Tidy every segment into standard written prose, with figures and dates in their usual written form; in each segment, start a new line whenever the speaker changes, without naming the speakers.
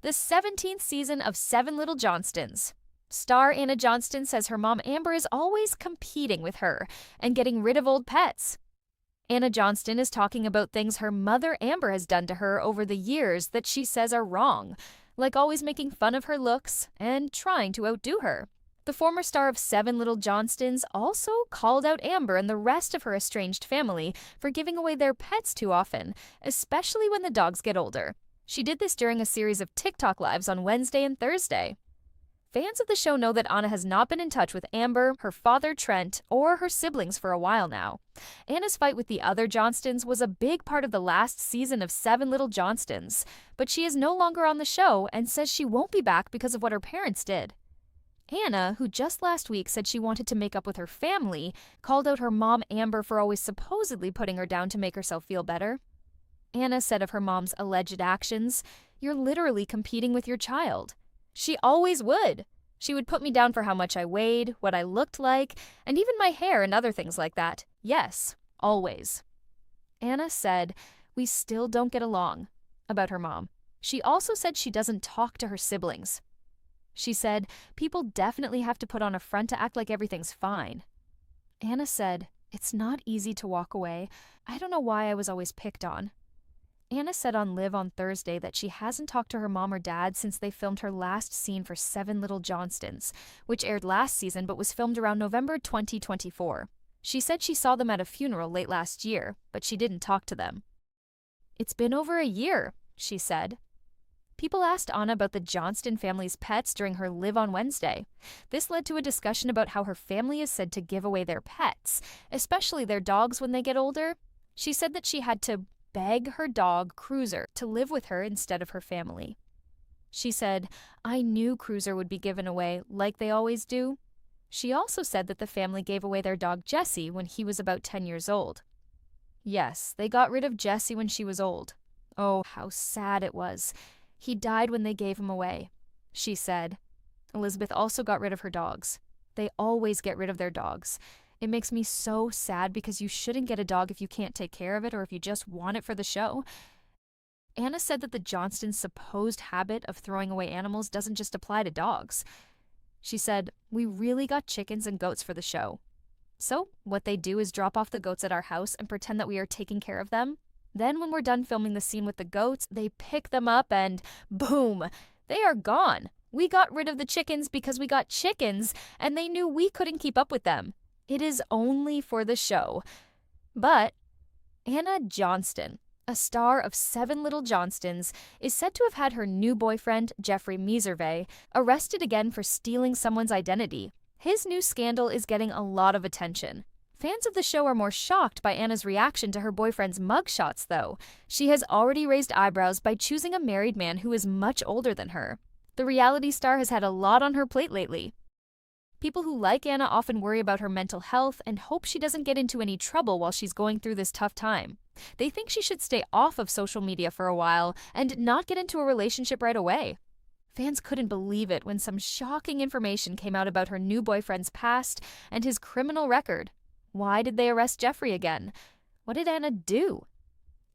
the 17th season of Seven Little Johnstons. Star Anna Johnston says her mom Amber is always competing with her and getting rid of old pets. Anna Johnston is talking about things her mother Amber has done to her over the years that she says are wrong, like always making fun of her looks and trying to outdo her. The former star of Seven Little Johnstons also called out Amber and the rest of her estranged family for giving away their pets too often, especially when the dogs get older. She did this during a series of TikTok lives on Wednesday and Thursday. Fans of the show know that Anna has not been in touch with Amber, her father Trent, or her siblings for a while now. Anna's fight with the other Johnstons was a big part of the last season of Seven Little Johnstons, but she is no longer on the show and says she won't be back because of what her parents did. Anna, who just last week said she wanted to make up with her family, called out her mom Amber for always supposedly putting her down to make herself feel better. Anna said of her mom's alleged actions, "You're literally competing with your child. She always would. She would put me down for how much I weighed, what I looked like, and even my hair and other things like that. Yes, always." Anna said, "We still don't get along," about her mom. She also said she doesn't talk to her siblings. She said, "People definitely have to put on a front to act like everything's fine." Anna said, "It's not easy to walk away. I don't know why I was always picked on." Anna said on Live on Thursday that she hasn't talked to her mom or dad since they filmed her last scene for Seven Little Johnstons, which aired last season but was filmed around November 2024. She said she saw them at a funeral late last year, but she didn't talk to them. "It's been over a year," she said. People asked Anna about the Johnston family's pets during her Live on Wednesday. This led to a discussion about how her family is said to give away their pets, especially their dogs when they get older. She said that she had to beg her dog, Cruiser, to live with her instead of her family. She said, "I knew Cruiser would be given away, like they always do." She also said that the family gave away their dog Jessie when he was about 10 years old. "Yes, they got rid of Jessie when she was old. Oh, how sad it was. He died when they gave him away," she said. Elizabeth also got rid of her dogs. They always get rid of their dogs. "It makes me so sad because you shouldn't get a dog if you can't take care of it or if you just want it for the show." Anna said that the Johnstons' supposed habit of throwing away animals doesn't just apply to dogs. She said, "We really got chickens and goats for the show. So what they do is drop off the goats at our house and pretend that we are taking care of them. Then when we're done filming the scene with the goats, they pick them up and boom, they are gone. We got rid of the chickens because we got chickens and they knew we couldn't keep up with them. It is only for the show." But Anna Johnston, a star of Seven Little Johnstons, is said to have had her new boyfriend, Jeffrey Meserve, arrested again for stealing someone's identity. His new scandal is getting a lot of attention. Fans of the show are more shocked by Anna's reaction to her boyfriend's mugshots, though. She has already raised eyebrows by choosing a married man who is much older than her. The reality star has had a lot on her plate lately. People who like Anna often worry about her mental health and hope she doesn't get into any trouble while she's going through this tough time. They think she should stay off of social media for a while and not get into a relationship right away. Fans couldn't believe it when some shocking information came out about her new boyfriend's past and his criminal record. Why did they arrest Jeffrey again? What did Anna do?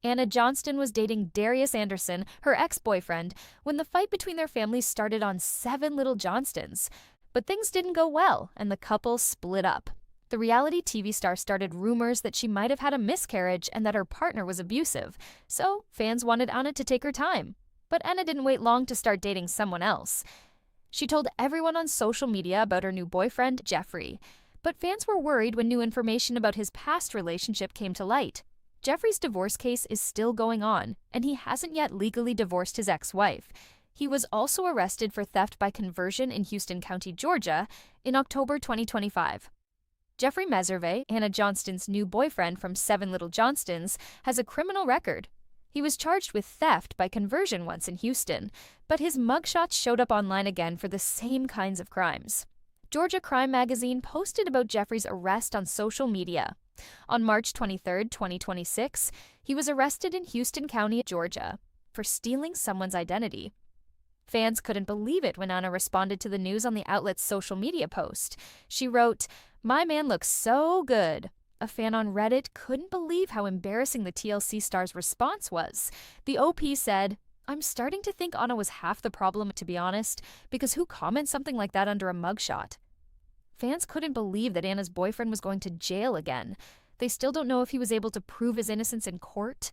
Anna Johnston was dating Darius Anderson, her ex-boyfriend, when the fight between their families started on Seven Little Johnstons. But things didn't go well, and the couple split up. The reality TV star started rumors that she might have had a miscarriage and that her partner was abusive, so fans wanted Anna to take her time. But Anna didn't wait long to start dating someone else. She told everyone on social media about her new boyfriend, Jeffrey. But fans were worried when new information about his past relationship came to light. Jeffrey's divorce case is still going on, and he hasn't yet legally divorced his ex-wife. He was also arrested for theft by conversion in Houston County, Georgia, in October 2025. Jeffrey Meserve, Anna Johnston's new boyfriend from Seven Little Johnstons, has a criminal record. He was charged with theft by conversion once in Houston, but his mugshots showed up online again for the same kinds of crimes. Georgia Crime Magazine posted about Jeffrey's arrest on social media. On March 23, 2026, he was arrested in Houston County, Georgia, for stealing someone's identity. Fans couldn't believe it when Anna responded to the news on the outlet's social media post. She wrote, "My man looks so good." A fan on Reddit couldn't believe how embarrassing the TLC star's response was. The OP said, I'm starting to think Anna was half the problem, to be honest, because who comments something like that under a mugshot? Fans couldn't believe that Anna's boyfriend was going to jail again. They still don't know if he was able to prove his innocence in court.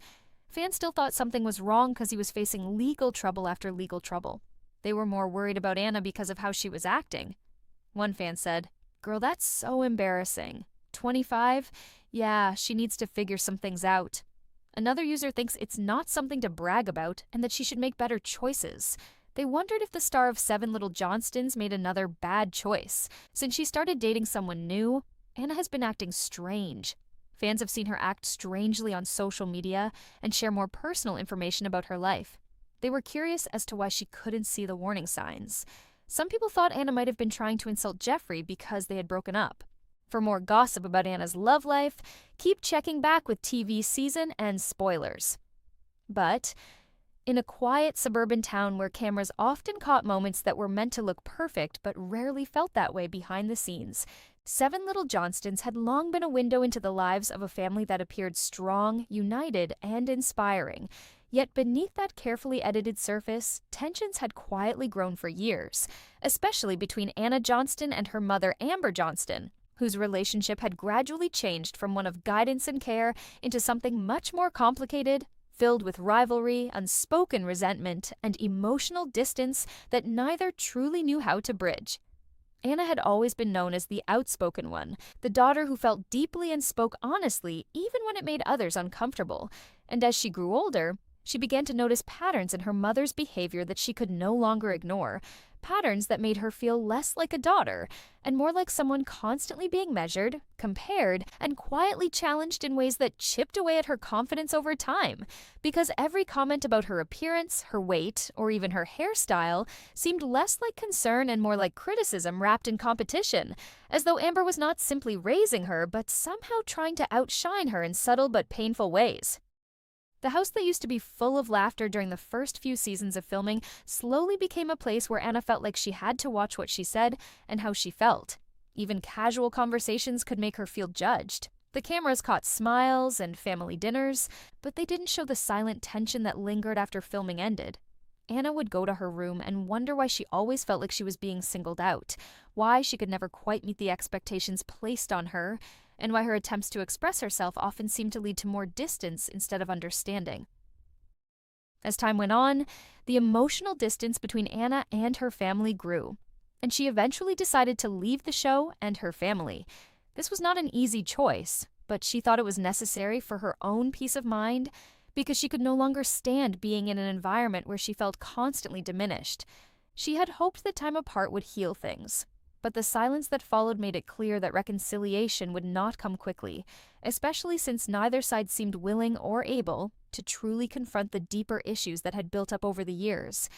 Fans still thought something was wrong because he was facing legal trouble after legal trouble. They were more worried about Anna because of how she was acting. One fan said, "Girl, that's so embarrassing. 25? Yeah, she needs to figure some things out." Another user thinks it's not something to brag about and that she should make better choices. They wondered if the star of Seven Little Johnstons made another bad choice. Since she started dating someone new, Anna has been acting strange. Fans have seen her act strangely on social media and share more personal information about her life. They were curious as to why she couldn't see the warning signs. Some people thought Anna might have been trying to insult Jeffrey because they had broken up. For more gossip about Anna's love life, keep checking back with TV season and spoilers. But in a quiet suburban town where cameras often caught moments that were meant to look perfect but rarely felt that way behind the scenes, Seven Little Johnstons had long been a window into the lives of a family that appeared strong, united, and inspiring. Yet beneath that carefully edited surface, tensions had quietly grown for years, especially between Anna Johnston and her mother Amber Johnston, whose relationship had gradually changed from one of guidance and care into something much more complicated, filled with rivalry, unspoken resentment, and emotional distance that neither truly knew how to bridge. Anna had always been known as the outspoken one, the daughter who felt deeply and spoke honestly even when it made others uncomfortable. And as she grew older, she began to notice patterns in her mother's behavior that she could no longer ignore, patterns that made her feel less like a daughter and more like someone constantly being measured, compared, and quietly challenged in ways that chipped away at her confidence over time. Because every comment about her appearance, her weight, or even her hairstyle seemed less like concern and more like criticism wrapped in competition, as though Amber was not simply raising her but somehow trying to outshine her in subtle but painful ways. The house that used to be full of laughter during the first few seasons of filming slowly became a place where Anna felt like she had to watch what she said and how she felt. Even casual conversations could make her feel judged. The cameras caught smiles and family dinners, but they didn't show the silent tension that lingered after filming ended. Anna would go to her room and wonder why she always felt like she was being singled out, why she could never quite meet the expectations placed on her, and why her attempts to express herself often seemed to lead to more distance instead of understanding. As time went on, the emotional distance between Anna and her family grew, and she eventually decided to leave the show and her family. This was not an easy choice, but she thought it was necessary for her own peace of mind because she could no longer stand being in an environment where she felt constantly diminished. She had hoped that time apart would heal things, but the silence that followed made it clear that reconciliation would not come quickly, especially since neither side seemed willing or able to truly confront the deeper issues that had built up over the years.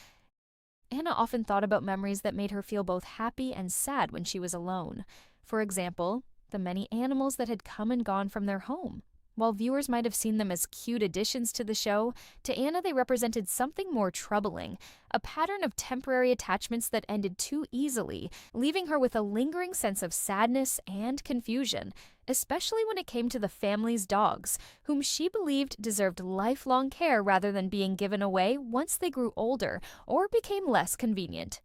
Anna often thought about memories that made her feel both happy and sad when she was alone. For example, the many animals that had come and gone from their home. While viewers might have seen them as cute additions to the show, to Anna they represented something more troubling, a pattern of temporary attachments that ended too easily, leaving her with a lingering sense of sadness and confusion, especially when it came to the family's dogs, whom she believed deserved lifelong care rather than being given away once they grew older or became less convenient.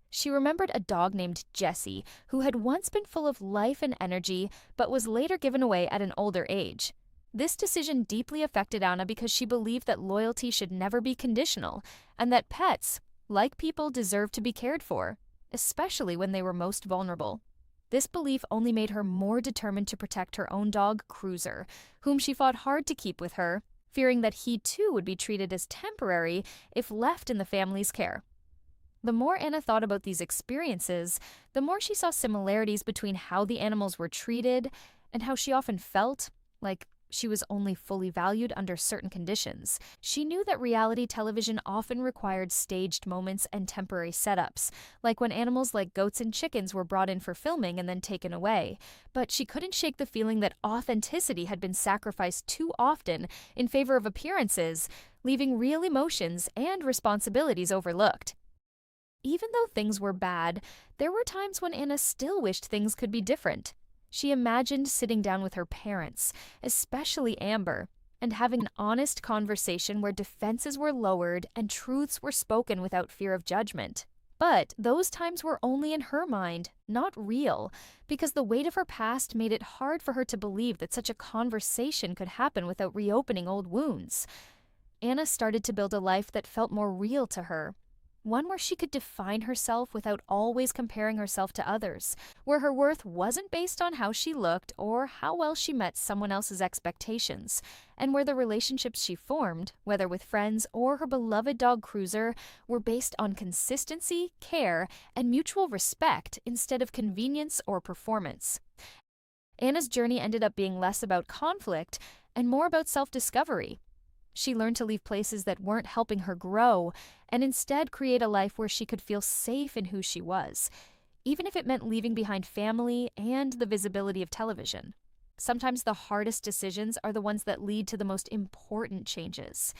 She remembered a dog named Jessie, who had once been full of life and energy, but was later given away at an older age. This decision deeply affected Anna because she believed that loyalty should never be conditional, and that pets, like people, deserve to be cared for, especially when they were most vulnerable. This belief only made her more determined to protect her own dog, Cruiser, whom she fought hard to keep with her, fearing that he too would be treated as temporary if left in the family's care. The more Anna thought about these experiences, the more she saw similarities between how the animals were treated and how she often felt like she was only fully valued under certain conditions. She knew that reality television often required staged moments and temporary setups, like when animals like goats and chickens were brought in for filming and then taken away. But she couldn't shake the feeling that authenticity had been sacrificed too often in favor of appearances, leaving real emotions and responsibilities overlooked. Even though things were bad, there were times when Anna still wished things could be different. She imagined sitting down with her parents, especially Amber, and having an honest conversation where defenses were lowered and truths were spoken without fear of judgment. But those times were only in her mind, not real, because the weight of her past made it hard for her to believe that such a conversation could happen without reopening old wounds. Anna started to build a life that felt more real to her, one where she could define herself without always comparing herself to others, where her worth wasn't based on how she looked or how well she met someone else's expectations, and where the relationships she formed, whether with friends or her beloved dog Cruiser, were based on consistency, care, and mutual respect instead of convenience or performance. Anna's journey ended up being less about conflict and more about self-discovery. She learned to leave places that weren't helping her grow and instead create a life where she could feel safe in who she was, even if it meant leaving behind family and the visibility of television. Sometimes the hardest decisions are the ones that lead to the most important changes.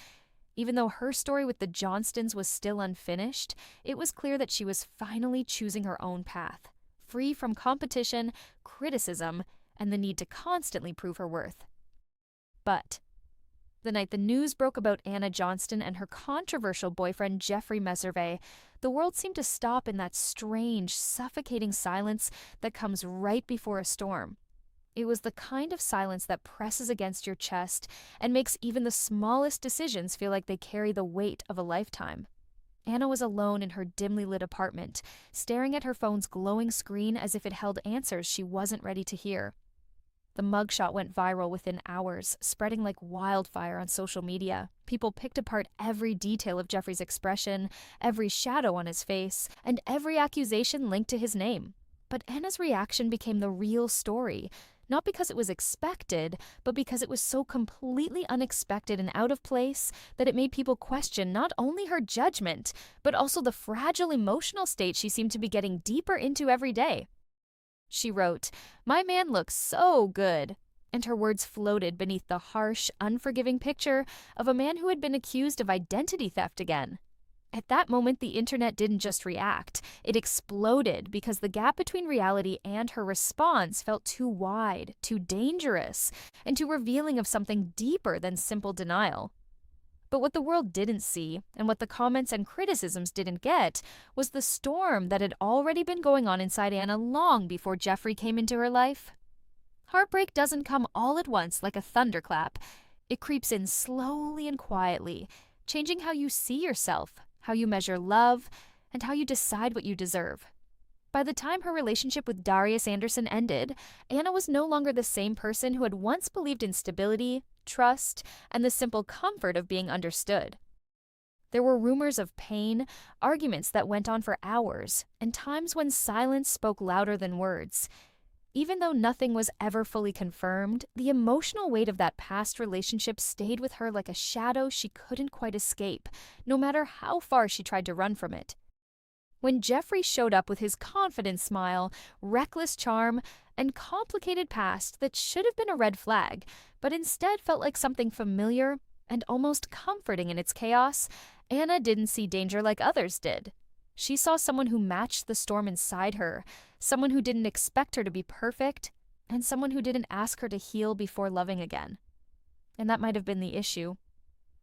Even though her story with the Johnstons was still unfinished, it was clear that she was finally choosing her own path, free from competition, criticism, and the need to constantly prove her worth. But the night the news broke about Anna Johnston and her controversial boyfriend Jeffrey Meserve, the world seemed to stop in that strange, suffocating silence that comes right before a storm. It was the kind of silence that presses against your chest and makes even the smallest decisions feel like they carry the weight of a lifetime. Anna was alone in her dimly lit apartment, staring at her phone's glowing screen as if it held answers she wasn't ready to hear. The mugshot went viral within hours, spreading like wildfire on social media. People picked apart every detail of Jeffrey's expression, every shadow on his face, and every accusation linked to his name. But Anna's reaction became the real story, not because it was expected, but because it was so completely unexpected and out of place that it made people question not only her judgment, but also the fragile emotional state she seemed to be getting deeper into every day. She wrote, "My man looks so good," and her words floated beneath the harsh, unforgiving picture of a man who had been accused of identity theft again. At that moment, the internet didn't just react, it exploded because the gap between reality and her response felt too wide, too dangerous, and too revealing of something deeper than simple denial. But what the world didn't see, and what the comments and criticisms didn't get, was the storm that had already been going on inside Anna long before Jeffrey came into her life. Heartbreak doesn't come all at once like a thunderclap. It creeps in slowly and quietly, changing how you see yourself, how you measure love, and how you decide what you deserve. By the time her relationship with Darius Anderson ended, Anna was no longer the same person who had once believed in stability, trust, and the simple comfort of being understood. There were rumors of pain, arguments that went on for hours, and times when silence spoke louder than words. Even though nothing was ever fully confirmed, the emotional weight of that past relationship stayed with her like a shadow she couldn't quite escape, no matter how far she tried to run from it. When Jeffrey showed up with his confident smile, reckless charm, and complicated past that should have been a red flag, but instead felt like something familiar and almost comforting in its chaos, Anna didn't see danger like others did. She saw someone who matched the storm inside her, someone who didn't expect her to be perfect, and someone who didn't ask her to heal before loving again. And that might have been the issue.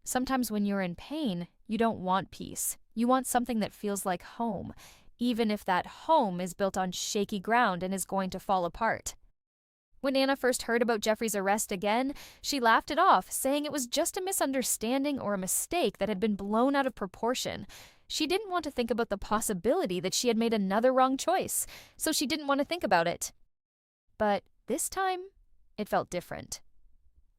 Sometimes when you're in pain, you don't want peace. You want something that feels like home, even if that home is built on shaky ground and is going to fall apart. When Anna first heard about Jeffrey's arrest again, she laughed it off, saying it was just a misunderstanding or a mistake that had been blown out of proportion. She didn't want to think about the possibility that she had made another wrong choice, so she didn't want to think about it. But this time, it felt different.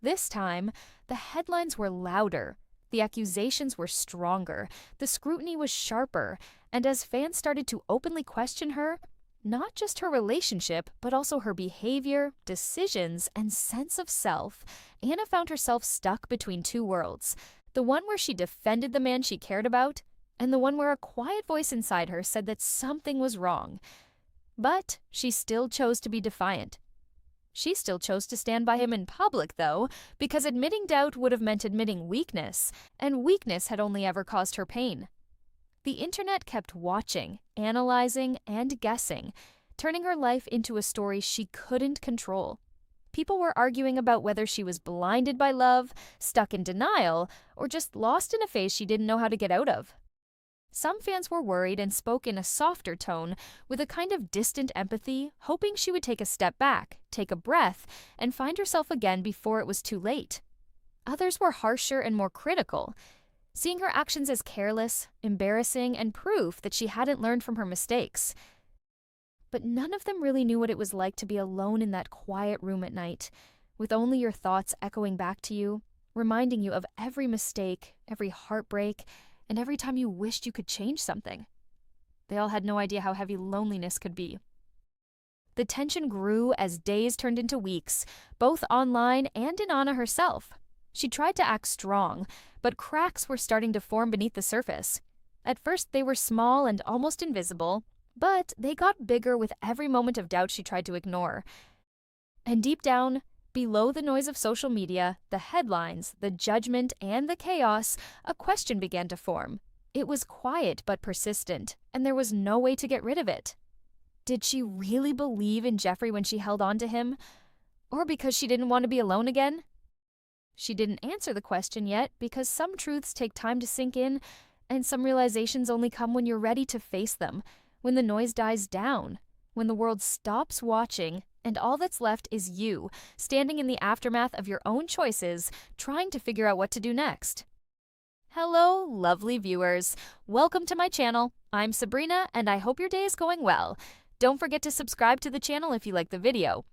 This time, the headlines were louder, the accusations were stronger, the scrutiny was sharper, and as fans started to openly question her, not just her relationship, but also her behavior, decisions, and sense of self, Anna found herself stuck between two worlds, the one where she defended the man she cared about, and the one where a quiet voice inside her said that something was wrong. But she still chose to be defiant. She still chose to stand by him in public, though, because admitting doubt would have meant admitting weakness, and weakness had only ever caused her pain. The internet kept watching, analyzing, and guessing, turning her life into a story she couldn't control. People were arguing about whether she was blinded by love, stuck in denial, or just lost in a phase she didn't know how to get out of. Some fans were worried and spoke in a softer tone, with a kind of distant empathy, hoping she would take a step back, take a breath, and find herself again before it was too late. Others were harsher and more critical, seeing her actions as careless, embarrassing, and proof that she hadn't learned from her mistakes. But none of them really knew what it was like to be alone in that quiet room at night, with only your thoughts echoing back to you, reminding you of every mistake, every heartbreak, and every time you wished you could change something. They all had no idea how heavy loneliness could be. The tension grew as days turned into weeks, both online and in Anna herself. She tried to act strong, but cracks were starting to form beneath the surface. At first, they were small and almost invisible, but they got bigger with every moment of doubt she tried to ignore. And deep down, below the noise of social media, the headlines, the judgment, and the chaos, a question began to form. It was quiet but persistent, and there was no way to get rid of it. Did she really believe in Jeffrey when she held on to him? Or because she didn't want to be alone again? She didn't answer the question yet because some truths take time to sink in, and some realizations only come when you're ready to face them, when the noise dies down, when the world stops watching, and all that's left is you, standing in the aftermath of your own choices, trying to figure out what to do next. Hello, lovely viewers. Welcome to my channel. I'm Sabrina, and I hope your day is going well. Don't forget to subscribe to the channel if you like the video.